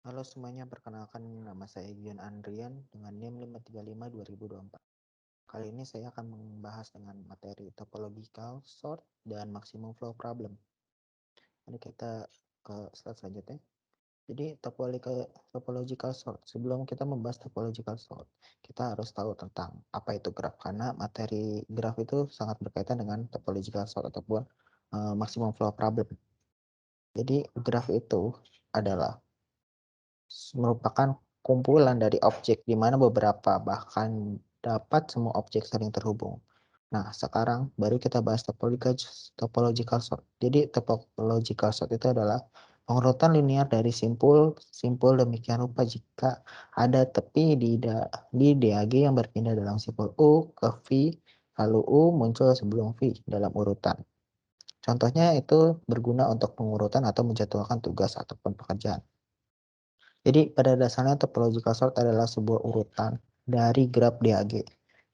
Halo semuanya, perkenalkan nama saya Gian Andrian dengan NIM 535-2024. Kali ini saya akan membahas dengan materi topological sort dan maximum flow problem. Mari kita ke slide selanjutnya. Jadi topological sort. Sebelum kita membahas topological sort, kita harus tahu tentang apa itu graf, karena materi graf itu sangat berkaitan dengan topological sort ataupun maximum flow problem. Jadi graf itu adalah merupakan kumpulan dari objek di mana beberapa bahkan dapat semua objek saling terhubung. Nah, sekarang baru kita bahas topological sort. Jadi topological sort itu adalah pengurutan linear dari simpul demikian rupa jika ada tepi di DAG yang berpindah dalam simpul U ke V, lalu U muncul sebelum V dalam urutan. Contohnya itu berguna untuk pengurutan atau menjadwalkan tugas ataupun pekerjaan. Jadi pada dasarnya topological sort adalah sebuah urutan dari graf DAG.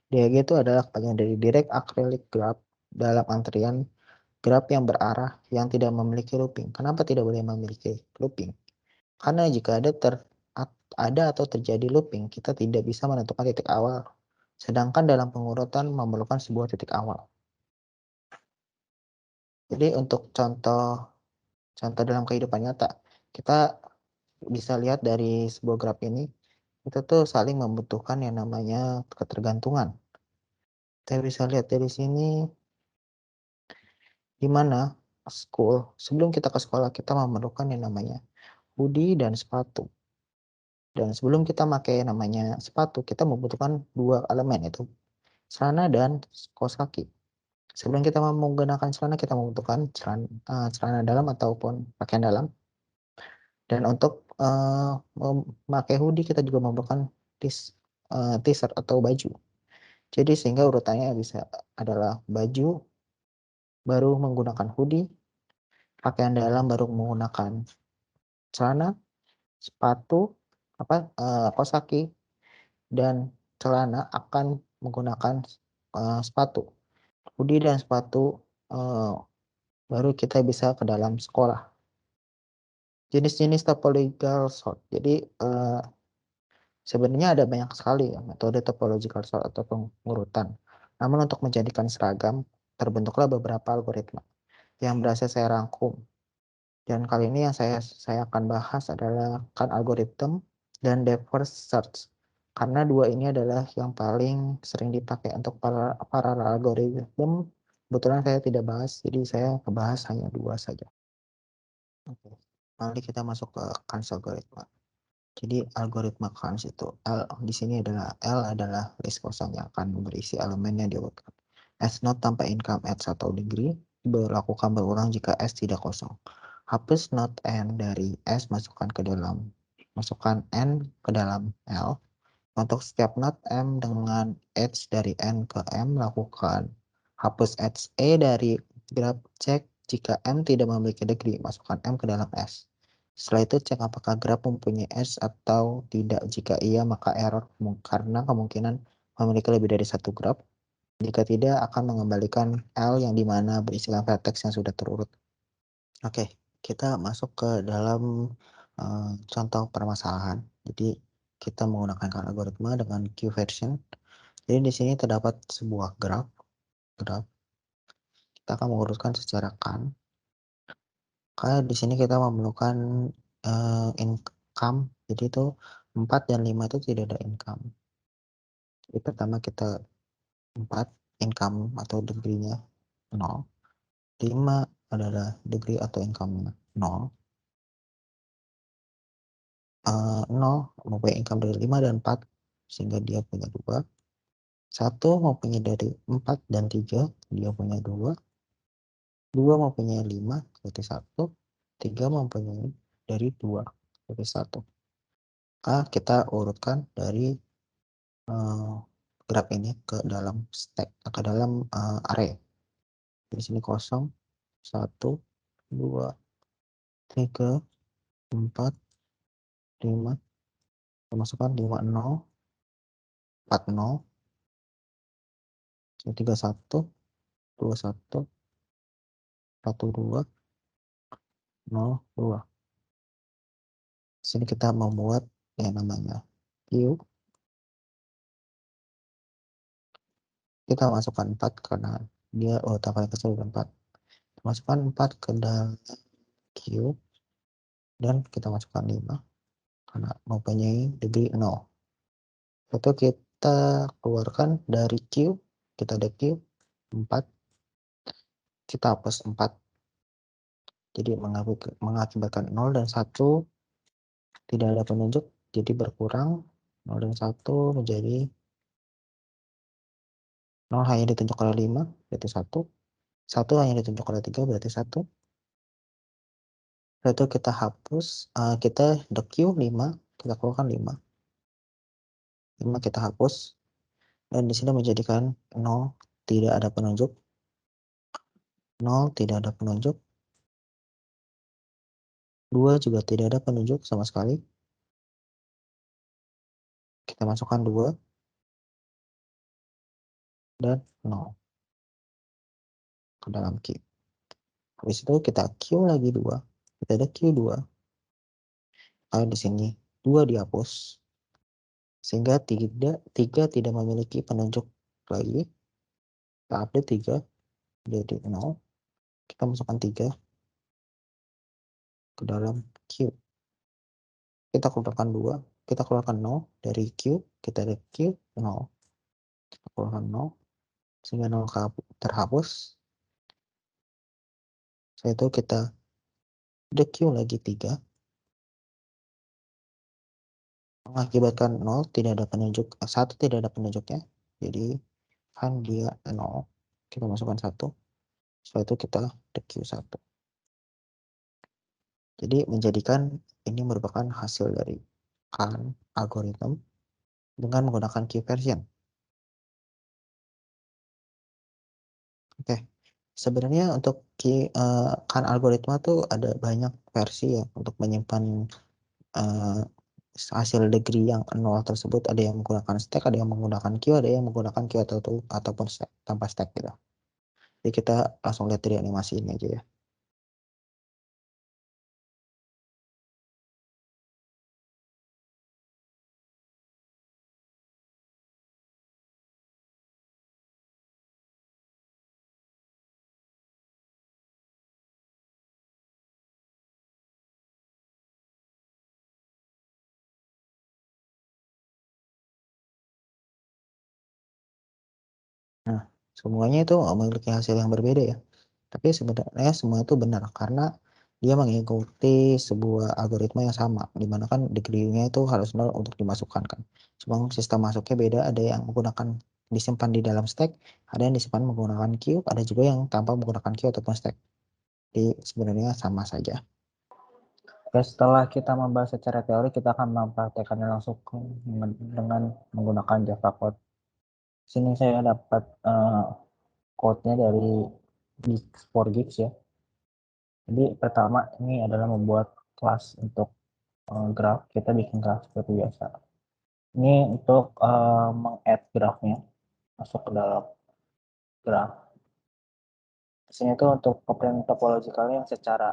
DAG itu adalah kepanjangan dari direct acyclic graph dalam antrian graf yang berarah yang tidak memiliki looping. Kenapa tidak boleh memiliki looping? Karena jika ada atau terjadi looping, kita tidak bisa menentukan titik awal. Sedangkan dalam pengurutan memerlukan sebuah titik awal. Jadi untuk contoh dalam kehidupan nyata, kita bisa lihat dari sebuah graf ini, itu tuh saling membutuhkan yang namanya ketergantungan. Kita bisa lihat dari sini, di mana sebelum kita ke sekolah kita memerlukan yang namanya hoodie dan sepatu. Dan sebelum kita pakai namanya sepatu, kita membutuhkan dua elemen, yaitu celana dan kaos kaki. Sebelum kita menggunakan celana, kita membutuhkan celana dalam ataupun pakaian dalam. Dan untuk memakai hoodie kita juga memerlukan t-shirt atau baju. Jadi sehingga urutannya bisa adalah baju, baru menggunakan hoodie, pakaian dalam baru menggunakan celana, sepatu, kaos kaki, dan celana akan menggunakan sepatu. Hoodie dan sepatu baru kita bisa ke dalam sekolah. Jenis-jenis topological sort. Jadi sebenarnya ada banyak sekali ya metode topological sort atau pengurutan. Namun untuk menjadikan seragam, terbentuklah beberapa algoritma yang berhasil saya rangkum. Dan kali ini yang saya akan bahas adalah kan algorithm dan depth first search. Karena dua ini adalah yang paling sering dipakai untuk para algorithm. Kebetulan saya tidak bahas, jadi saya membahas hanya dua saja. Oke, mari kita masuk ke Kans algoritma. Jadi algoritma Kans itu di sini adalah L adalah list kosong yang akan berisi elemen yang diurutkan. S not tanpa income at 1 degree berlakukan berulang jika S tidak kosong. Hapus not N dari S masukkan N ke dalam L. Untuk setiap not M dengan H dari N ke M, lakukan hapus H E dari graf, cek jika M tidak memiliki degree, masukkan M ke dalam S. Setelah itu cek apakah graf mempunyai S atau tidak. Jika iya maka error karena kemungkinan memiliki lebih dari satu graf. Jika tidak akan mengembalikan L yang dimana berisikan vertex yang sudah terurut. Oke, kita masuk ke dalam contoh permasalahan. Jadi kita menggunakan algoritma dengan Q-version. Jadi di sini terdapat sebuah graf. Kita akan mengurutkan secara kan. Karena di sini kita memerlukan income. Jadi itu 4 dan 5 itu tidak ada income. Jadi pertama kita 4 income atau degree-nya 0. 5 adalah degree atau income-nya 0. 0 mempunyai income dari 5 dan 4 sehingga dia punya 2. 1 mempunyai dari 4 dan 3, dia punya 2. 2 mempunyai 5, berarti 1. 3 mempunyai dari 2, berarti 1. Kita urutkan dari graf ini ke dalam stack, ke dalam array. Di sini 0, 1, 2, 3, 4, 5. Masukkan 5, 0, 4, 0, 3, 1, 2, 1, 1, 2, 0, 2. Sini kita membuat yang namanya queue. Kita masukkan 4 karena dia paling kecil 4. Masukkan 4 ke dalam queue dan kita masukkan 5 karena mempunyai degree 0. Itu kita keluarkan dari queue, kita ada queue 4, kita hapus 4. Jadi mengakibatkan 0 dan 1 tidak ada penunjuk, jadi berkurang 0 dan 1 menjadi 0 hanya ditunjuk oleh 5, berarti 1. 1 hanya ditunjuk oleh 3, berarti 1. Itu kita hapus, kita the queue 5, kita keluarkan 5. 5 kita hapus, dan di sini menjadikan 0, tidak ada penunjuk. 0 tidak ada penunjuk. 2 juga tidak ada penunjuk sama sekali. Kita masukkan 2 dan 0 ke dalam queue. Habis itu kita queue lagi 2. Kita ada queue 2. Di sini 2 dihapus. Sehingga 3 tidak memiliki penunjuk lagi. Kita update 3 jadi 0. Kita masukkan 3 ke dalam queue. Kita keluarkan 2. Kita keluarkan 0 dari queue. Kita ada queue 0. Kita keluarkan 0. Sehingga 0 terhapus. Setelah itu kita the queue lagi 3. Mengakibatkan 0 tidak ada penunjuk, 1 tidak ada penunjuknya. Jadi kan dia 0. Kita masukkan 1. Setelah itu kita the queue 1. Jadi menjadikan ini merupakan hasil dari Khan algorithm dengan menggunakan queue version. Oke, sebenarnya untuk Khan algoritma tuh ada banyak versi ya untuk menyimpan hasil degree yang 0 tersebut. Ada yang menggunakan stack, ada yang menggunakan queue, ada yang menggunakan queue ataupun stack, tanpa stack gitu. Jadi kita langsung lihat dari animasi ini aja ya. Nah, semuanya itu memiliki hasil yang berbeda ya. Tapi sebenarnya semua itu benar karena dia mengikuti sebuah algoritma yang sama, di mana kan degree-nya itu harus 0 untuk dimasukkan kan. Cuma sistem masuknya beda, ada yang menggunakan disimpan di dalam stack, ada yang disimpan menggunakan queue, ada juga yang tanpa menggunakan queue ataupun stack. Jadi sebenarnya sama saja. Oke, setelah kita membahas secara teori, kita akan mempraktekannya langsung dengan menggunakan Java Code. Sini saya dapat code-nya dari Gigs4Gigs ya. Jadi pertama ini adalah membuat kelas untuk graph. Kita bikin graph seperti biasa. Ini untuk meng-add grafnya masuk ke dalam graph. Di sini itu untuk komponen topological yang secara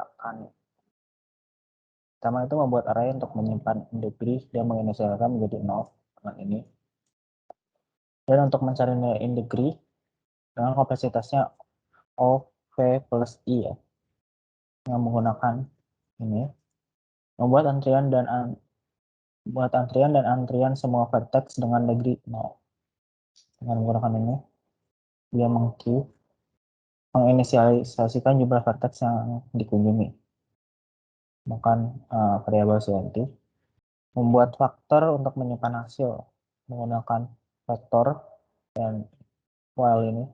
pertama itu membuat array untuk menyimpan degree dan menginisialkan menjadi 0 dengan ini. Dan untuk mencari nilai degree dengan kompleksitasnya OV plus I ya, yang menggunakan ini membuat antrian dan antrian semua vertex dengan degree 0. Dengan menggunakan ini dia menginisialisasikan jumlah vertex yang dikunjungi, bukan variabel CNT. Membuat faktor untuk menyimpan hasil menggunakan vektor dan while ini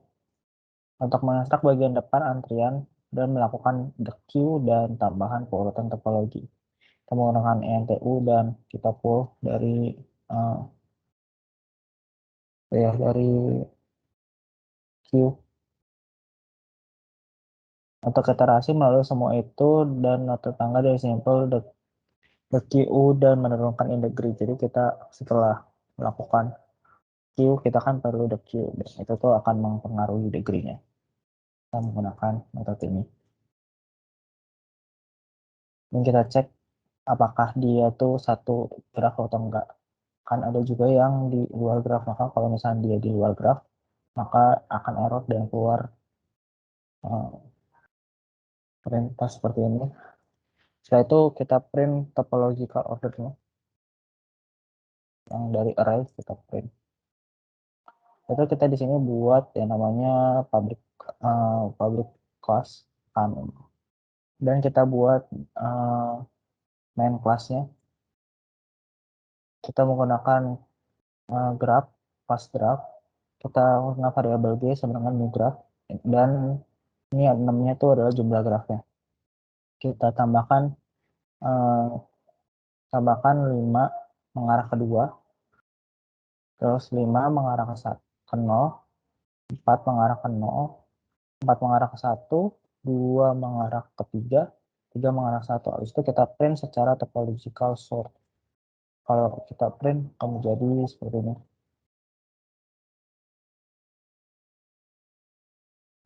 untuk mengekstrak bagian depan antrian dan melakukan the queue dan tambahan keurutan topologi. Kita menggunakan ENTU dan kita pull dari dari queue untuk iterasi melalui semua itu dan tetangga dari simple the queue dan menurunkan degree. Jadi kita setelah melakukan queue kita kan perlu the queue dan itu tuh akan mempengaruhi degree-nya. Kita menggunakan metode ini. Ini kita cek apakah dia tuh satu graf atau enggak. Kan ada juga yang di luar graf, maka kalau misalnya dia di luar graf, maka akan error dan keluar perintah seperti ini. Setelah itu kita print topological ordernya yang dari array kita print. Itu kita di sini buat yang namanya public class kan, dan kita buat main classnya. Kita menggunakan graph, class graph. Kita menggunakan variabel g sama dengan new graph, dan ini 6-nya itu adalah jumlah grafnya. Kita tambahkan 5 mengarah ke 2, terus 5 mengarah ke 0, 4 mengarah ke 0, 4 mengarah ke 1, 2 mengarah ke 3, 3 mengarah ke 1. Habis itu kita print secara topological sort. Kalau kita print akan menjadi seperti ini.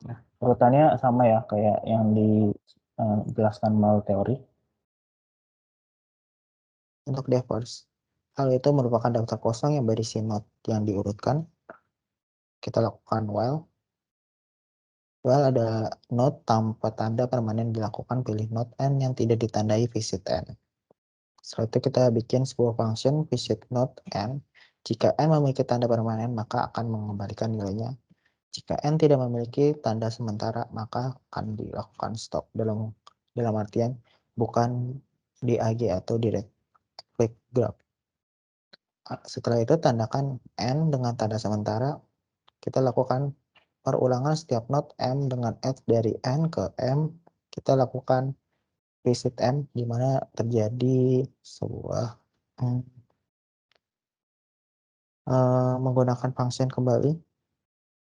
Nah, urutannya sama ya kayak yang dijelaskan melalui teori. Untuk defaults, hal itu merupakan daftar kosong yang berisi node yang diurutkan. Kita lakukan while. While ada node tanpa tanda permanen dilakukan, pilih node n yang tidak ditandai visit n. Setelah itu kita bikin sebuah function visit node n. Jika n memiliki tanda permanen, maka akan mengembalikan nilainya. Jika n tidak memiliki tanda sementara, maka akan dilakukan stop dalam artian bukan DAG atau direct click graph. Setelah itu tandakan n dengan tanda sementara. Kita lakukan perulangan setiap node m dengan edge dari n ke m. Kita lakukan visit m di mana terjadi sebuah menggunakan function kembali.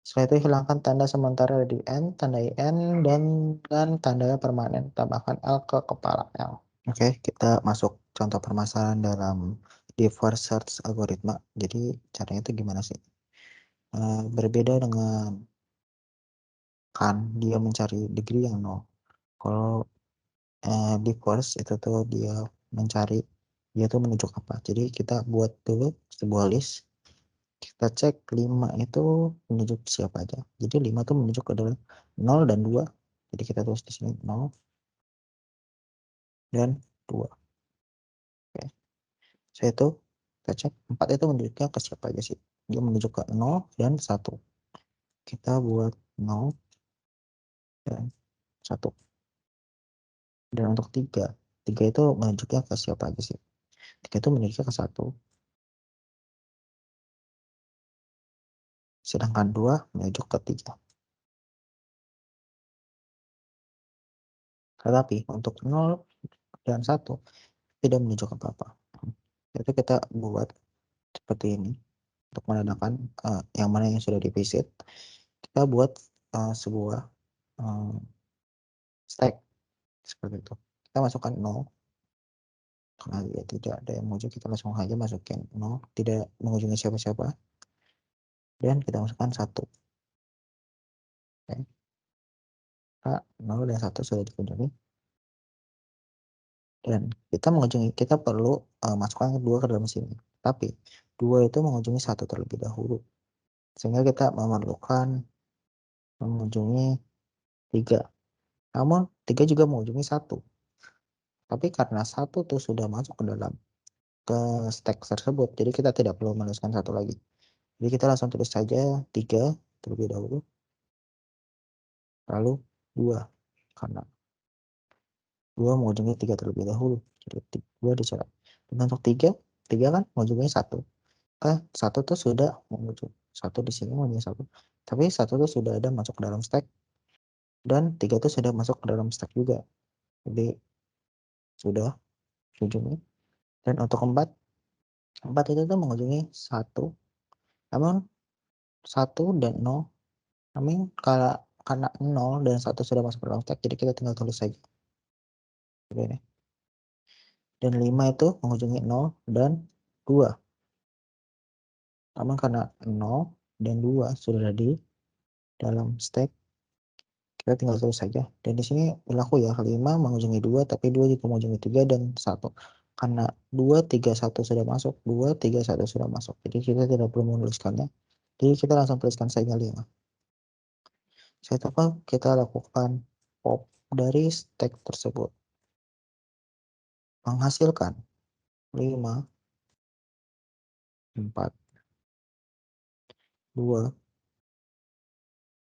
Setelah itu hilangkan tanda sementara di n, tandai n, dan tanda permanen. Tambahkan L ke kepala L. Oke, kita masuk contoh permasalahan dalam divorce search algoritma. Jadi caranya itu gimana sih? Berbeda dengan kan dia mencari degree yang 0. Kalau divorce itu tuh dia mencari dia tuh menunjuk apa. Jadi kita buat dulu sebuah list. Kita cek 5 itu menunjuk siapa aja. Jadi 5 itu menunjuk adalah 0 dan 2. Jadi kita tulis di sini 0 dan 2. Oke. Saya itu kita cek 4 itu menunjuknya ke siapa aja sih. Dia menunjuk ke 0 dan 1. Kita buat 0 dan 1. Dan untuk 3 itu menunjuknya ke siapa aja sih. 3 itu menunjuknya ke 1. Sedangkan 2 menunjuk ke 3. Tetapi untuk 0 dan 1 tidak menunjuk apa-apa. Itu kita buat seperti ini untuk menandakan yang mana yang sudah divisit. Kita buat sebuah stack seperti itu. Kita masukkan 0 karena ya tidak ada yang mengunjungi, kita langsung aja masukin 0, tidak mengunjungi siapa-siapa, dan kita masukkan 1. Oke. 0 dan 1 sudah dikunjungi, dan kita perlu masukkan 2 ke dalam sini, tapi 2 itu mengunjungi 1 terlebih dahulu, sehingga kita memerlukan mengunjungi 3. Namun 3 juga mengunjungi 1, tapi karena 1 tuh sudah masuk ke stack tersebut, jadi kita tidak perlu menuliskan 1 lagi. Jadi kita langsung tulis saja 3 terlebih dahulu, lalu 2, karena 2 mengunjungi 3 terlebih dahulu, jadi 2 dicoret. Dan untuk 3 kan mengunjungi 1. 1 tuh sudah mengunjungi 1 di sini, mengunjungi 1, tapi 1 tuh sudah ada masuk ke dalam stack, dan 3 tuh sudah masuk ke dalam stack juga, jadi sudah mengunjungi. Dan untuk 4 itu tuh mengunjungi 1, namun 1 dan 0, namun karena 0 dan 1 sudah masuk ke dalam stack, jadi kita tinggal tulis saja ini. Dan 5 itu mengunjungi 0 dan 2, namun karena 0 dan 2 sudah ada di dalam stack, kita tinggal tulis saja. Dan di sini berlaku ya, 5 mengunjungi 2, tapi 2 juga mengunjungi 3 dan 1. Karena 2, 3, 1 sudah masuk, 2, 3, 1 sudah masuk. Jadi kita tidak perlu menuliskannya. Jadi kita langsung tuliskan saja 5. Setelah kita lakukan pop dari stack tersebut. Menghasilkan 5, 4, 2,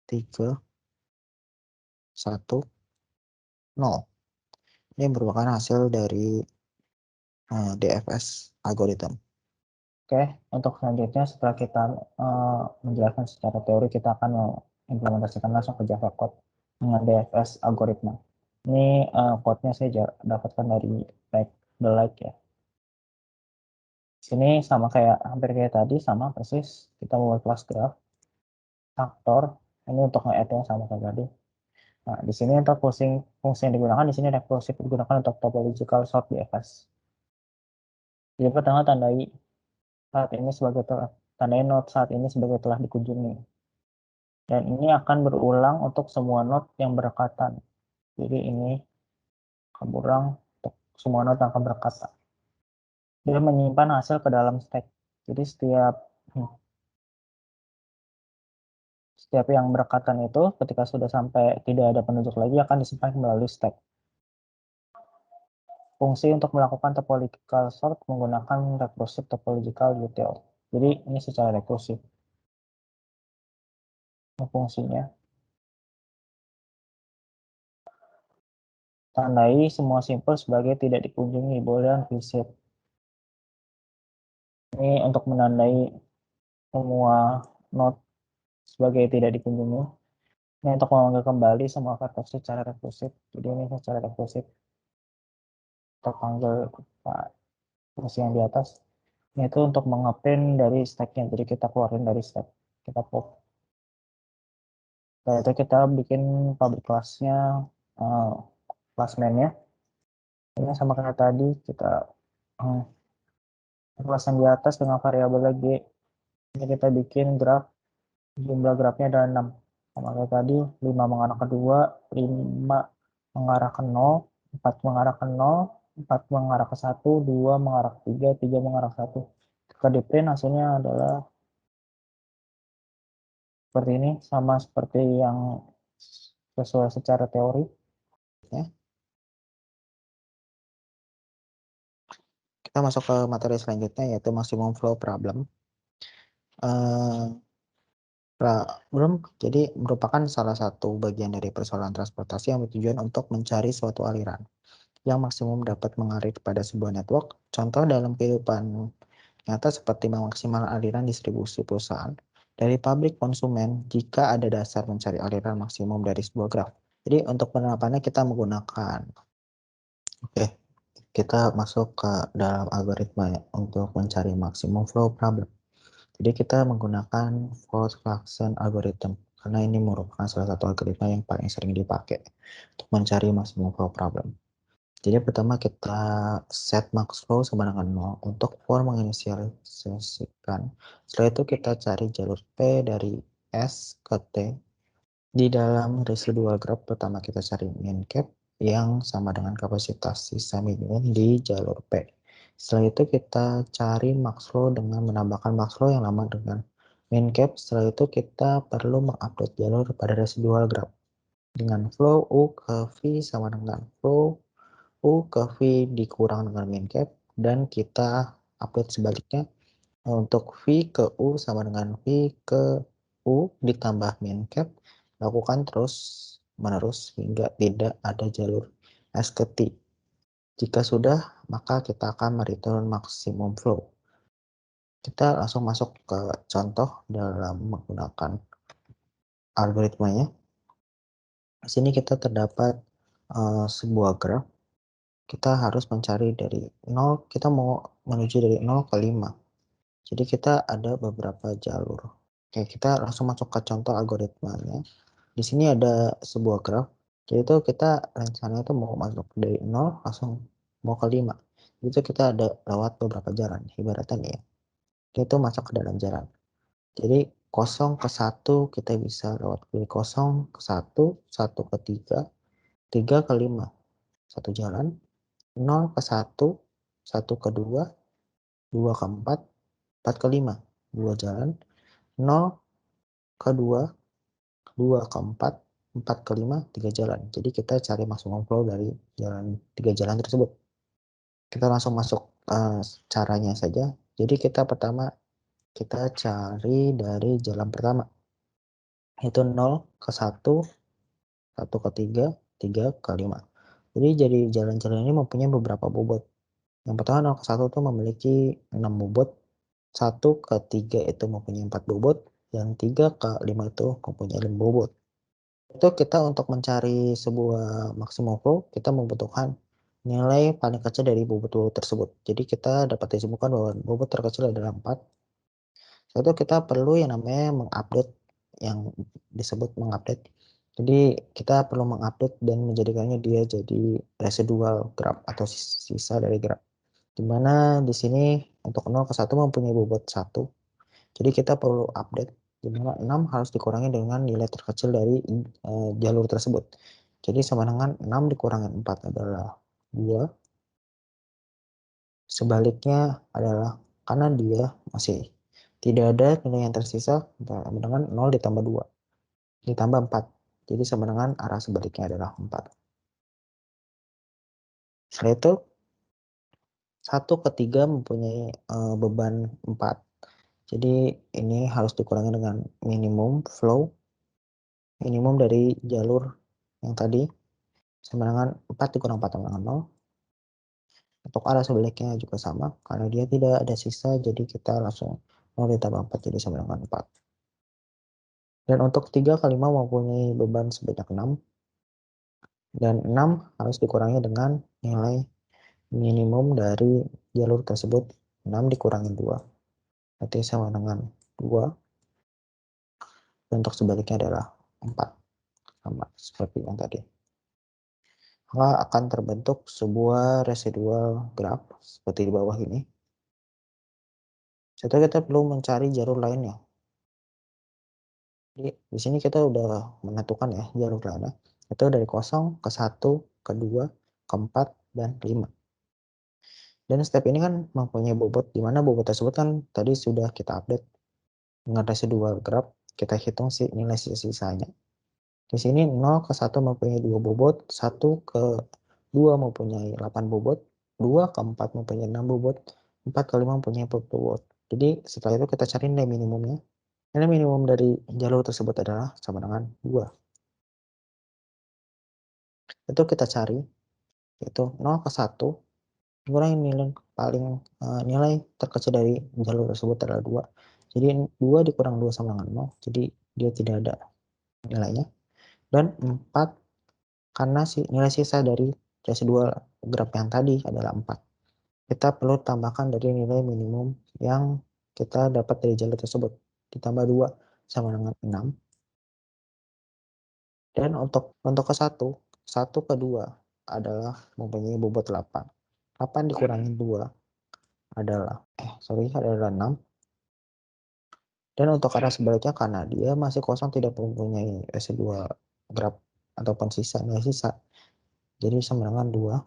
3, 1, 0. Ini merupakan hasil dari DFS algorithm. Oke, untuk selanjutnya setelah kita menjelaskan secara teori, kita akan mengimplementasikan langsung ke Java Code dengan DFS algoritma. Ini code-nya saya dapatkan dari the like ya. Sini sama kayak hampir kayak tadi, sama persis. Kita membuat class graph, aktor. Ini untuk nge-add-nya sama kayak tadi. Nah, di sini untuk fungsi yang digunakan di sini recursive digunakan untuk topological sort DFS. Jadi pertama tandai saat ini sebagai tandai node saat ini sebagai telah dikunjungi. Dan ini akan berulang untuk semua node yang berdekatan. Jadi ini akan berulang untuk semua node yang akan berdekatan. Dia menyimpan hasil ke dalam stack. Jadi setiap yang berdekatan itu ketika sudah sampai tidak ada penunjuk lagi akan disimpan melalui stack. Fungsi untuk melakukan topological sort menggunakan recursive topological util. Jadi ini secara rekursif. Fungsinya tandai semua simpel sebagai tidak dikunjungi, dan visit. Ini untuk menandai semua node sebagai tidak dikunjungi. Ini untuk memanggil kembali semua vertex secara rekursif. Jadi ini secara rekursif terpanggil fungsi yang di atas. Ini itu untuk mengeprint dari stacknya. Jadi kita keluarin dari stack. Kita pop. Setelah itu kita bikin public class-nya, class main-nya. Ini sama kayak tadi, kita kelas yang di atas dengan variabel G. Ini kita bikin graf, jumlah grafnya ada 6. Sama kayak tadi, 5 mengarah ke 2, 5 mengarah ke 0, 4 mengarah ke 0, 4 mengarah ke 1, 2 mengarah ke 3, 3 mengarah ke 1. Ketika di print hasilnya adalah seperti ini, sama seperti yang sesuai secara teori. Ya. Kita masuk ke materi selanjutnya yaitu maximum flow problem. Problem jadi merupakan salah satu bagian dari persoalan transportasi yang bertujuan untuk mencari suatu aliran yang maksimum dapat mengalir pada sebuah network. Contoh dalam kehidupan nyata seperti memaksimal aliran distribusi perusahaan dari pabrik konsumen jika ada dasar mencari aliran maksimum dari sebuah graf. Jadi untuk penerapannya kita menggunakan kita masuk ke dalam algoritma untuk mencari maksimum flow problem. Jadi kita menggunakan Fault Collection Algorithm karena ini merupakan salah satu algoritma yang paling sering dipakai untuk mencari maximum flow problem. Jadi pertama kita set max flow sama dengan 0 untuk for menginisialisasikan. Setelah itu kita cari jalur P dari S ke T. Di dalam residual graph pertama kita cari min cap yang sama dengan kapasitas sisa minimum di jalur P. Setelah itu kita cari max flow dengan menambahkan max flow yang lama dengan min cap. Setelah itu kita perlu mengupdate jalur pada residual graph dengan flow U ke V sama dengan flow U ke V dikurang dengan min cap, dan kita update sebaliknya untuk V ke U sama dengan V ke U ditambah min cap. Lakukan terus menerus hingga tidak ada jalur S ke T. Jika sudah, maka kita akan mereturn maximum flow. Kita langsung masuk ke contoh dalam menggunakan algoritmanya. Di sini kita terdapat sebuah graf. Kita harus mencari dari 0, kita mau menuju dari 0 ke 5. Jadi kita ada beberapa jalur. Oke, kita langsung masuk ke contoh algoritmanya. Di sini ada sebuah graf. Jadi itu kita rencananya itu mau masuk dari 0 langsung mau ke 5. Itu kita ada lewat beberapa jalan. Ibaratnya nih ya. Itu masuk ke dalam jalan. Jadi 0 ke 1 kita bisa lewat dari 0 ke 1, 1 ke 3, 3 ke 5. Satu jalan. 0 ke 1, 1 ke 2, 2 ke 4, 4 ke 5, 2 jalan, 0 ke 2, 2 ke 4, 4 ke 5, 3 jalan. Jadi kita cari maksimum flow dari 3 jalan tersebut. Kita langsung masuk caranya saja. Jadi kita pertama kita cari dari jalan pertama, itu 0 ke 1, 1 ke 3, 3 ke 5. Jadi jalan-jalan ini mempunyai beberapa bobot. Yang pertama 0 ke 1 itu memiliki 6 bobot, 1 ke 3 itu mempunyai 4 bobot, dan 3 ke 5 itu mempunyai 5 bobot. Itu kita untuk mencari sebuah maksimum flow, kita membutuhkan nilai paling kecil dari bobot-bobot tersebut. Jadi kita dapat disimpulkan bahwa bobot terkecil adalah 4. Satu, kita perlu yang namanya mengupdate, yang disebut mengupdate. Jadi kita perlu mengupdate dan menjadikannya dia jadi residual graph atau sisa dari graph. Dimana di sini untuk 0 ke 1 mempunyai bobot 1. Jadi kita perlu update di mana 6 harus dikurangi dengan nilai terkecil dari jalur tersebut. Jadi sama dengan 6 dikurangi 4 adalah 2. Sebaliknya adalah karena dia masih tidak ada nilai yang tersisa, sama dengan 0 ditambah 2 ditambah 4. Jadi sama dengan arah sebaliknya adalah 4. Setelah itu 1 ke 3 mempunyai beban 4. Jadi ini harus dikurangi dengan minimum flow, minimum dari jalur yang tadi sama dengan 4 dikurang 4 sama dengan 0. Untuk arah sebaliknya juga sama, karena dia tidak ada sisa, jadi kita langsung 0 ditambah 4 jadi sama dengan 4. Dan untuk 3 ke 5 mempunyai beban sebanyak 6, dan 6 harus dikurangi dengan nilai minimum dari jalur tersebut, 6 dikurangi 2, berarti sama dengan 2, dan untuk sebaliknya adalah 4, sama seperti yang tadi. Maka akan terbentuk sebuah residual graph seperti di bawah ini. Setelah kita perlu mencari jalur lainnya. Jadi di sini kita udah menentukan ya jalur lainnya. Itu dari 0 ke 1, ke 2, ke 4, dan 5. Dan step ini kan mempunyai bobot, di mana bobot tersebut kan tadi sudah kita update dengan residual graph, kita hitung nilai sisa-sisanya. Di sini 0 ke 1 mempunyai 2 bobot, 1 ke 2 mempunyai 8 bobot, 2 ke 4 mempunyai 6 bobot, 4 ke 5 mempunyai 4 bobot. Jadi setelah itu kita cari nilai minimumnya. Nilai minimum dari jalur tersebut adalah sama dengan 2. Itu kita cari, yaitu 0 ke 1 dikurangi nilai terkecil dari jalur tersebut adalah 2. Jadi 2 dikurang 2 sama dengan 0, jadi dia tidak ada nilainya. Dan 4 karena nilai sisa dari residual graph yang tadi adalah 4. Kita perlu tambahkan dari nilai minimum yang kita dapat dari jalur tersebut, ditambah 2 sama dengan 6. Dan untuk ke 1, 1 ke 2 adalah mempunyai bobot 8. 8 dikurangi 2 adalah 6. Dan untuk arah sebaliknya karena dia masih kosong tidak mempunyai residual graph ataupun nilai sisa. Jadi sama dengan 2.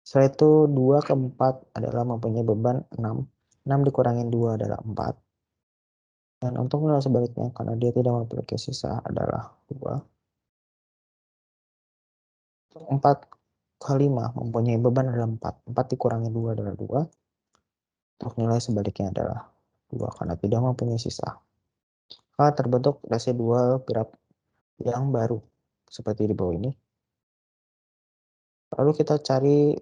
Setelah itu 2 ke 4 adalah mempunyai beban 6. 6 dikurangi 2 adalah 4. Dan untuk nilai sebaliknya karena dia tidak memiliki sisa adalah 2. 4 ke 5 mempunyai beban adalah 4. 4 dikurangi 2 adalah 2. Untuk nilai sebaliknya adalah 2 karena tidak mempunyai sisa. Maka terbentuk residual graph yang baru seperti di bawah ini. Lalu kita cari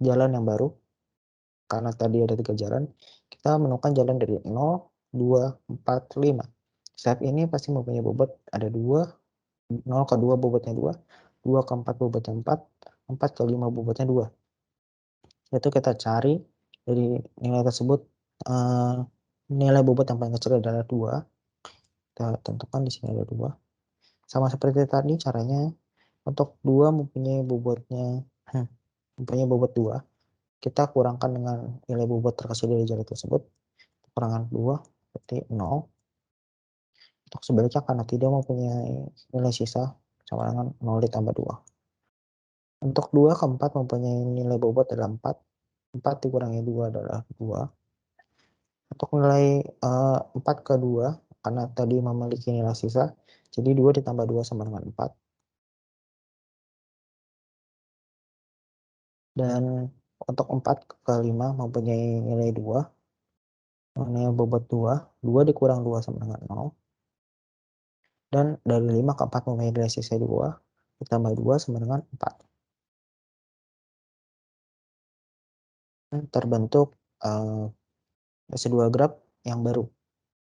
jalan yang baru. Karena tadi ada 3 jalan, kita menemukan jalan dari 0, 2, 4, 5. Step ini pasti mempunyai bobot ada 2, 0 ke 2 bobotnya 2, 2 ke 4 bobotnya 4, 4 ke 5 bobotnya 2. Itu kita cari dari nilai tersebut, nilai bobot yang paling kecil adalah 2. Kita tentukan di sini ada 2. Sama seperti tadi caranya, untuk 2 mempunyai bobot 2, kita kurangkan dengan nilai bobot terkecil dari jalur tersebut, kurangan 2 berarti 0. Untuk sebaliknya karena tidak mempunyai nilai sisa, sama dengan 0 ditambah 2. Untuk 2 ke 4 mempunyai nilai bobot adalah 4. 4 dikurangi 2 adalah 2. Untuk nilai 4 ke 2, karena tadi memiliki nilai sisa, jadi 2 ditambah 2 sama dengan 4. Dan untuk 4 ke 5 mempunyai nilai 2, nilai bobot 2. 2 dikurang 2 sama dengan 0. Dan dari 5 ke 4 mempunyai nilai sisa 2, ditambah 2 sama dengan 4. Dan terbentuk residual graph yang baru.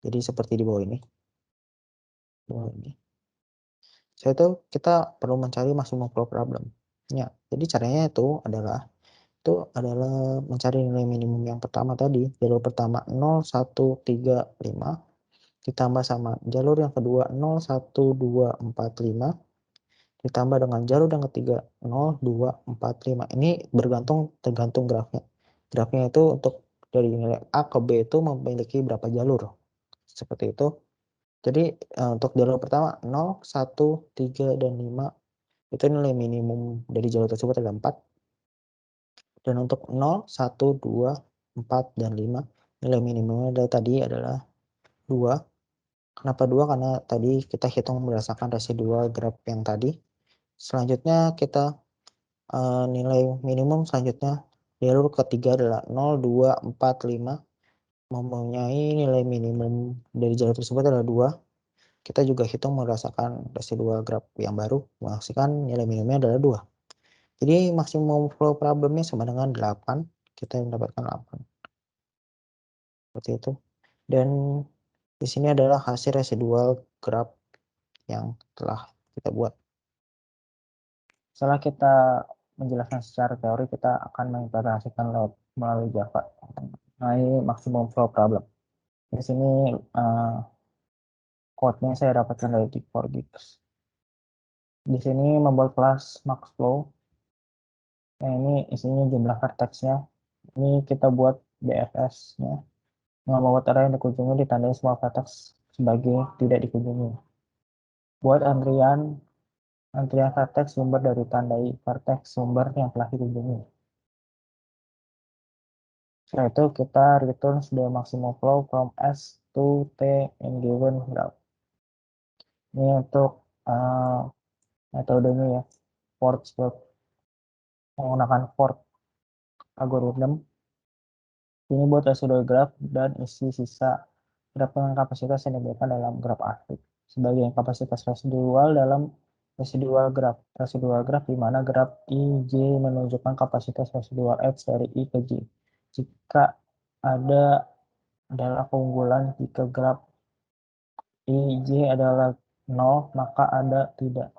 Jadi seperti di bawah ini. Kita perlu mencari maksimum flow problem. Ya, jadi caranya adalah mencari nilai minimum yang pertama tadi, jalur pertama 0, 1, 3, 5, ditambah sama jalur yang kedua 0, 1, 2, 4, 5, ditambah dengan jalur yang ketiga 0, 2, 4, 5. Ini tergantung grafnya. Grafnya itu untuk dari nilai A ke B itu memiliki berapa jalur. Seperti itu. Jadi untuk jalur pertama 0, 1, 3, dan 5 itu nilai minimum dari jalur tersebut adalah 4. Dan untuk 0, 1, 2, 4, dan 5 nilai minimumnya tadi adalah 2. Kenapa 2? Karena tadi kita hitung berdasarkan residual graph yang tadi. Selanjutnya kita nilai minimum selanjutnya jalur ketiga adalah 0, 2, 4, 5 mempunyai nilai minimum dari jalur tersebut adalah 2. Kita juga hitung berdasarkan residual graph yang baru, menghasilkan nilai minimumnya adalah 2. Jadi maksimum flow problemnya sama dengan 8. Kita mendapatkan 8. Seperti itu. Dan di sini adalah hasil residual graph yang telah kita buat. Setelah kita menjelaskan secara teori, kita akan mengimplementasikan melalui Java mengenai maximum flow problem. Di sini code-nya saya dapatkan dari Git4Geeks. Di sini membuat kelas maxflow. Nah, ini isinya jumlah vertex-nya. Ini kita buat BFS-nya. Membuat array yang dikunjungi ditandai semua vertex sebagai tidak dikunjungi. Buat antrian vertex sumber dari tandai vertex sumber yang telah dikunjungi. Setelah itu kita return the maximum flow from S to T in given graph. Ini untuk metodenya ya, menggunakan Ford algorithm. Ini buat residual graph dan isi sisa graph dengan kapasitas yang diberikan dalam graph asli. Sebagai kapasitas residual dalam residual graph. Residual graph di mana graph IJ menunjukkan kapasitas residual X dari I ke J. Jika ada adalah keunggulan, jika graph IJ adalah 0, maka ada tidak.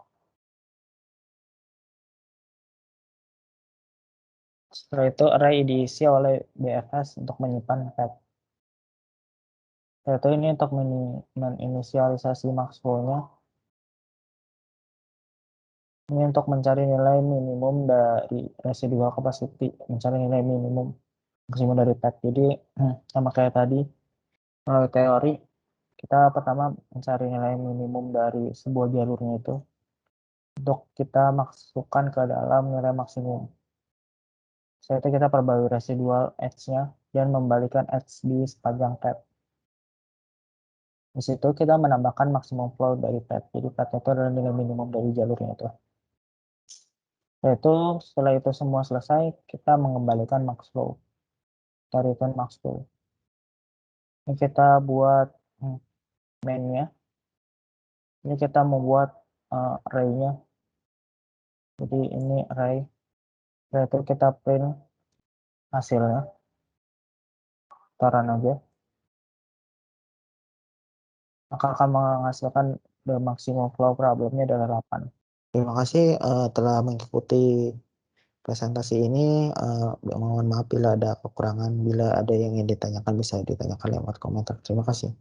Setelah itu array diisi oleh BFS untuk menyimpan pad. Setelah itu ini untuk menginisialisasi maxflow-nya. Ini untuk mencari nilai minimum dari residual capacity, mencari nilai minimum maksimum dari pad. Jadi sama kayak tadi, melalui teori, kita pertama mencari nilai minimum dari sebuah jalurnya itu untuk kita masukkan ke dalam nilai maksimum. Setelah itu kita perbarui residual edge-nya dan membalikan edge di sepanjang pad. Di situ kita menambahkan maksimum flow dari pad. Jadi pad itu adalah nilai minimum dari jalurnya itu. Setelah itu semua selesai, kita mengembalikan max flow. Kita return max flow. Ini kita buat main-nya. Ini kita membuat array-nya. Jadi ini array. Setelah itu kita print hasilnya. Taruh aja. Maka akan menghasilkan the maximum flow problemnya adalah 8. Terima kasih telah mengikuti presentasi ini. Mohon maaf bila ada kekurangan, bila ada yang ingin ditanyakan bisa ditanyakan lewat komentar. Terima kasih.